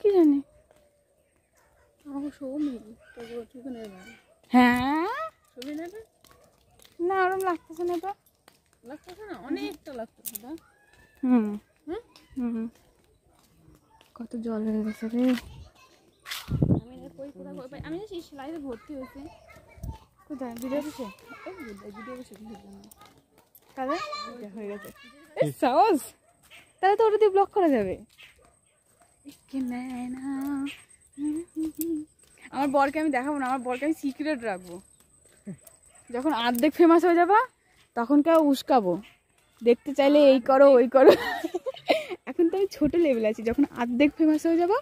কি জানি আমাকে সৌমি তোকে নেবে হ্যাঁ ছবি নেবে না ওরম লাগতেছে না তো লাগতেছে না অনেকটা লাগতেছে না হুম হুম কত জল হয়ে গেছে রে আমি কোথায় আমি সেই সেলাইতে ভর্তি হয়েছি কোথায় ভিডিও বসে ভিডিও বসে তাহলে হয়ে গেছে সাহস তাহলে তো ওটা দিয়ে ব্লক করা যাবে আমার বরকে আমি দেখাবো না আমার বরকে আমি সিক্রেট রাখবো যখন অর্ধেক ফেমাস হয়ে যাবা তখন কেউ উস্কাবো দেখতে চাইলে এই করো ওই করো এখন তো আমি ছোট লেভেল আছি যখন অর্ধেক ফেমাস হয়ে যাবো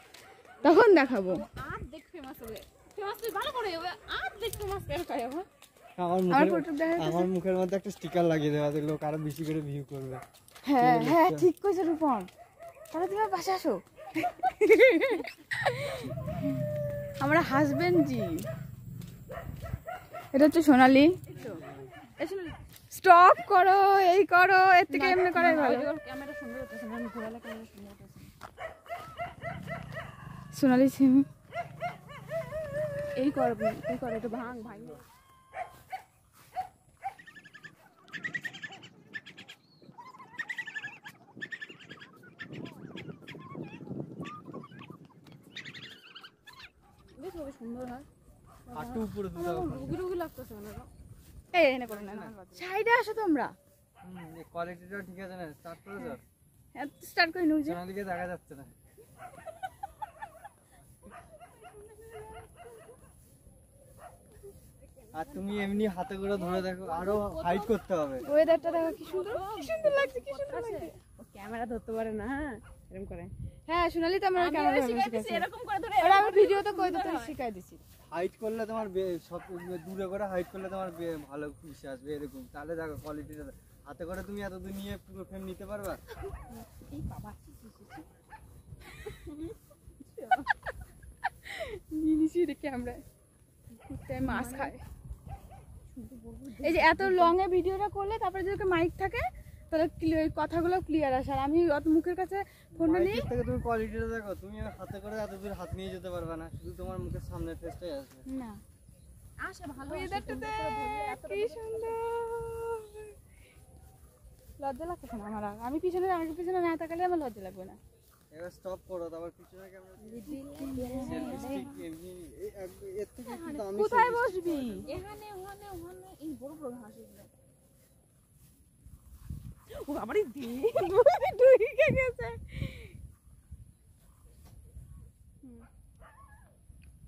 তখন দেখাবো অর্ধেক ফেমাস হবে ফেমাস তুই ভালো করে হবে অর্ধেক ফেমাস কেন খাই হবে আমার মুখের মধ্যে একটা স্টিকার লাগিয়ে দেওয়া লোক আরো বেশি করে ভিউ করবে হ্যাঁ হ্যাঁ ঠিক কইছো রূপম তাহলে তুমি বাসা আসো আমরা হাজবেন্ড জি এটা হচ্ছে সোনালি স্টপ করো এই করো এর থেকে এমনি করাই ভালো ক্যামেরা সুন্দর হচ্ছে না ঘোরালে ক্যামেরা সুন্দর হচ্ছে সোনালি সিম এই করবি এই করে একটু ভাঙ ভাঙ বেশ খুব সুন্দর হয় হাঁটু উপরে দুটো রুগী লাগতেছে না এই এনে করো না সাইডে আসো তোমরা এই কোয়ালিটিটা ঠিক আছে না স্টার্ট করে দাও স্টার্ট করে নিউ যে সোনালিকে দেখা যাচ্ছে না আর তুমি এমনি হাতে করে ধরে দেখো আরো হাইট করতে হবে ওয়েদারটা দেখো কি সুন্দর লাগছে কি সুন্দর লাগছে ও ক্যামেরা ধরতে পারে না এরকম করে হ্যাঁ সোনালি তো আমরা ক্যামেরা শিখাইছি এরকম করে ধরে আর আমি ভিডিওতে কই দিতে শিখাই দিছি হাইট করলে তোমার সব দূরে করে হাইট করলে তোমার ভালো খুশি আসবে এরকম তাহলে দেখো কোয়ালিটিটা হাতে করে তুমি এত দূর নিয়ে পুরো ফ্রেম নিতে পারবা এই বাবা নিনিছি দেখে আমরা কুত্তে মাছ খায় এই যে এত লং এ ভিডিওটা করলে তারপরে যদি মাইক থাকে তাহলে কথাগুলো ক্লিয়ার আসে আর আমি অত মুখের কাছে ফোনটা নিই থেকে তুমি কোয়ালিটিটা দেখো তুমি হাতে করে এত দূর হাত নিয়ে যেতে পারবে না শুধু তোমার মুখের সামনে ফেসটাই আসবে না আসে ভালো ওয়েদারটাতে কি সুন্দর লজ্জা লাগতেছে না আমার আমি পিছনে না তাকালে আমার লজ্জা লাগবে না এবার স্টপ করো তারপর পিছনে ক্যামেরা সেলফি স্টিক এমনি এর থেকে একটু দামি কোথায় বসবি এখানে ওখানে ওখানে এই বড় বড় হাঁসগুলো ও আমারই ঢুকে গেছে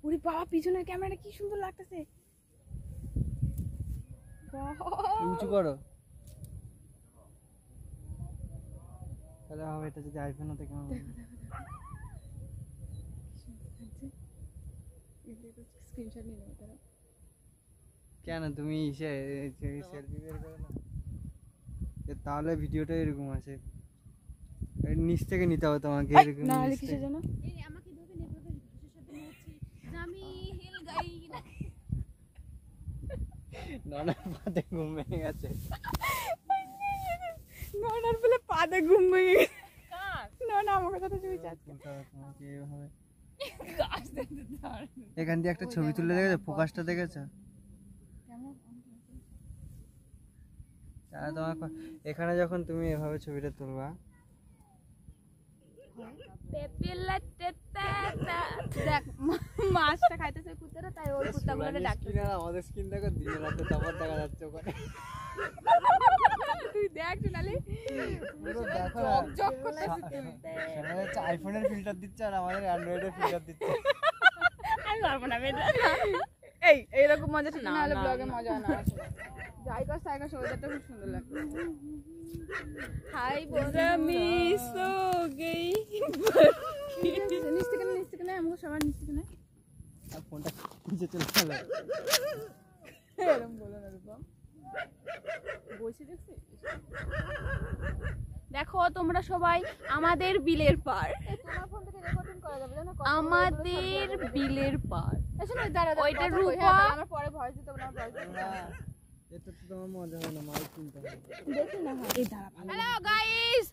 ওরে বাবা পিছনের ক্যামেরাটা কি সুন্দর লাগতেছে উঁচু করো তাহলে হবে এটা যদি আইফোন হতো কেমন স্ক্রিনশট নিয়ে নেবো তারা কেন তুমি সেলফি বের করো না তাহলে ভিডিওটা এরকম আসে নিচ থেকে নিতে হবে তোমাকে এরকম না হলে কিসের জন্য এই আমাকে ধরে নেভাবে ঘাসের সাথে নেছি আমি হিল গাই ননার পাতে ঘুম ভেঙে গেছে ননার বলে পাদে ঘুম ভেঙে গেছে ননা আমার সাথে শুয়েছে আজকে তোমাকে এইভাবে এখান দিয়ে একটা ছবি তুলে দেখেছো ফোকাসটা দেখেছো তোমার এখানে যখন তুমি এভাবে ছবিটা তুলবা দেখ মাছটা খাইতেছে কুত্তারা তাই ওই কুত্তাগুলোরে ডাকছে আমাদের স্কিন দেখো দিনে রাতে তারপর দেখা যাচ্ছে ওখানে তুই দেখ সোনালি পুরো দেখো জক করতেছিস তুই সেখানে হচ্ছে আইফোনের ফিল্টার দিচ্ছে আর আমাদের অ্যান্ড্রয়েডের ফিল্টার দিচ্ছে আমি পারবো না বেটা এইরকম মজা ঠিক না হলে ব্লগে মজা না আসে যাই কর তাই কর ওয়েদারটা খুব সুন্দর লাগছে হাই বন্ধুরা মিস হো গই নিচ থেকে না আমাকে সবার নিচ থেকে না আর ফোনটা নিচে চলে গেল এরকম বলো না রূপম বসে দেখছিস দেখো তোমরা সবাই আমাদের বিলের পার তোমার ফোন থেকে রেকর্ডিং করা যাবে জানো আমাদের বিলের পার এসো না দাঁড়া ওইটা রূপা আমার পরে ভয়েস দিতে বলে আমার ভয়েস দিতে এটা তো তোমার মজা হয় না মাইক কিনতে হবে দেখি না এই দাঁড়া হ্যালো গাইস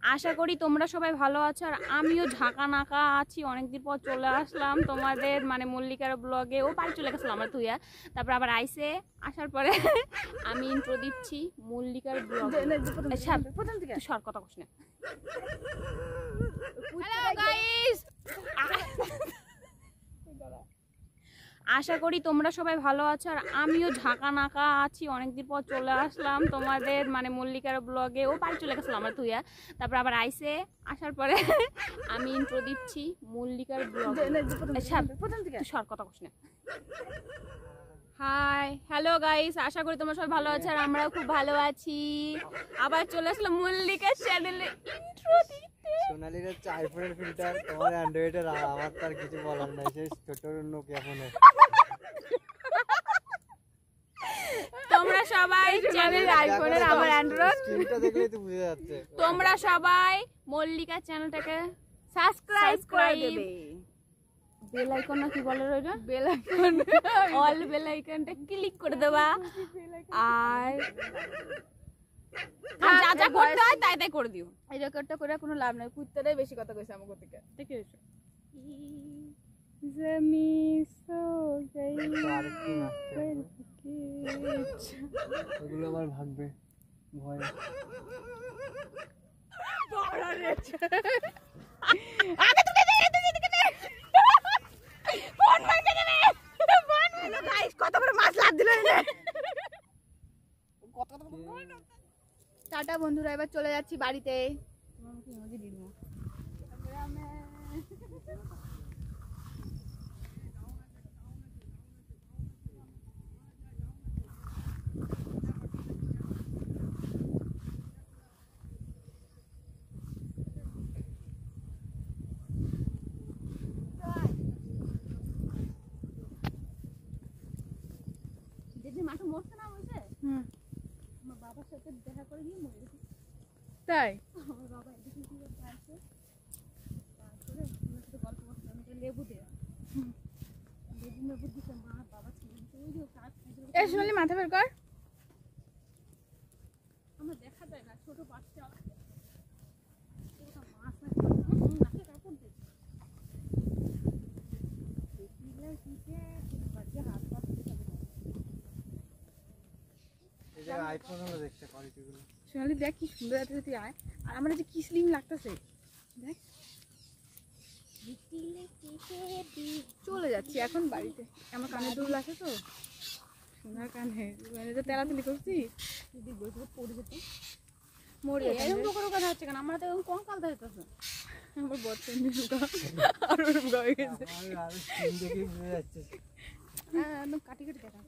আশা করি তোমরা সবাই ভালো আছো, আর আমিও ঝাঁকা নাকা আছি। অনেকদিন পর চলে আসলাম তোমাদের মানে মল্লিকার ব্লগে। ও বাড়ি চলে গেছিলাম আমরা তুইয়া, তারপর আবার আইসে। আসার পরে আমি ইন্ট্রো দিচ্ছি মল্লিকার ব্লগে। প্রথম থেকে সর কথা কস না। হ্যালো গাইস, আশা করি তোমরা সবাই ভালো আছো, আর আমিও ঝাঁকা নাকা আছি। অনেকদিন পর চলে আসলাম তোমাদের মানে মল্লিকার ব্লগে। ও বাড়ি চলে গেছিলাম আমরা তুইয়া, তারপর আবার আইসে। আসার পরে আমি ইন্ট্রো দিচ্ছি মল্লিকার ব্লগে। প্রথম থেকে সর কথা কস না। হাই হ্যালো গাইস, আশা করি তোমরা সবাই ভালো আছো, আর আমরাও খুব ভালো আছি। আবার চলে আসলাম মল্লিকার চ্যানেলে ইন্ট্রো দিতে। সোনালির হচ্ছে আইফোনের ফিল্টার, তোমার অ্যান্ড্রয়েডের। আমার তার কিছু বলার নাই, সেই ছোট নোকিয়া ফোনে। তোমরা সবাই চ্যানেল আইফোনের আমার অ্যান্ড্রয়েড। স্ক্রিনটা দেখলেই তো বুঝে যাচ্ছে। তোমরা সবাই মল্লিকা চ্যানেলটাকে সাবস্ক্রাইব করে দেবে। বেল আইকন না কি বলে রইলো, বেল আইকন অল বেল আইকনটা ক্লিক করে দেবা। আর যা যা করতে হয় তাই তাই করে দিও। এই রেকর্ডটা করে কোনো লাভ নাই, কুত্তাটাই বেশি কথা কইছে আমাকে থেকে। দেখে এসো। জমি সো গই আরেকটু নাচতে হবে। ওগুলো আবার ভাগবে ভয়ে। কত বড় মাছ লাভ দিল রে। টাটা বন্ধুরা, এবার চলে যাচ্ছি বাড়িতে। মাঠে মরছে না বলছে, আমার বাবার সাথে দেখা করে গিয়ে মরে গেছে। তাই আমার বাবা এদিকে কি করতে আসছে, তারপরে আমার সাথে গল্প করতে আমি লেবু দেয়া লেবু দিতে মা বাবা ছিল ওই যে এ সোনালি মাথা বের কর। আমার দেখা যায় না, ছোট বাচ্চা মাছ নাকে কাপড় দিচ্ছে হাত পা এই যে আইফোন হলো দেখতে কোয়ালিটিগুলো। সোনালি দেখ কি সুন্দর আছে, তুই আয়। আর আমার যে কি স্লিম লাগতেছে দেখ। চলে যাচ্ছি এখন বাড়িতে। আমার কানের দুল আছে তো, সোনার কানে মানে যে তেলাতেলি করছি যদি বইগুলো পড়ে যেত মরে এরকম করে কথা হচ্ছে কেন, আমরা তো এরকম কঙ্কাল ধরতেছে। আমার বর্তমান আর ওরকম হয়ে গেছে। আমার আরো স্ক্রিন দেখেই বুঝে যাচ্ছে। হ্যাঁ একদম কাটি কাটি দেখা।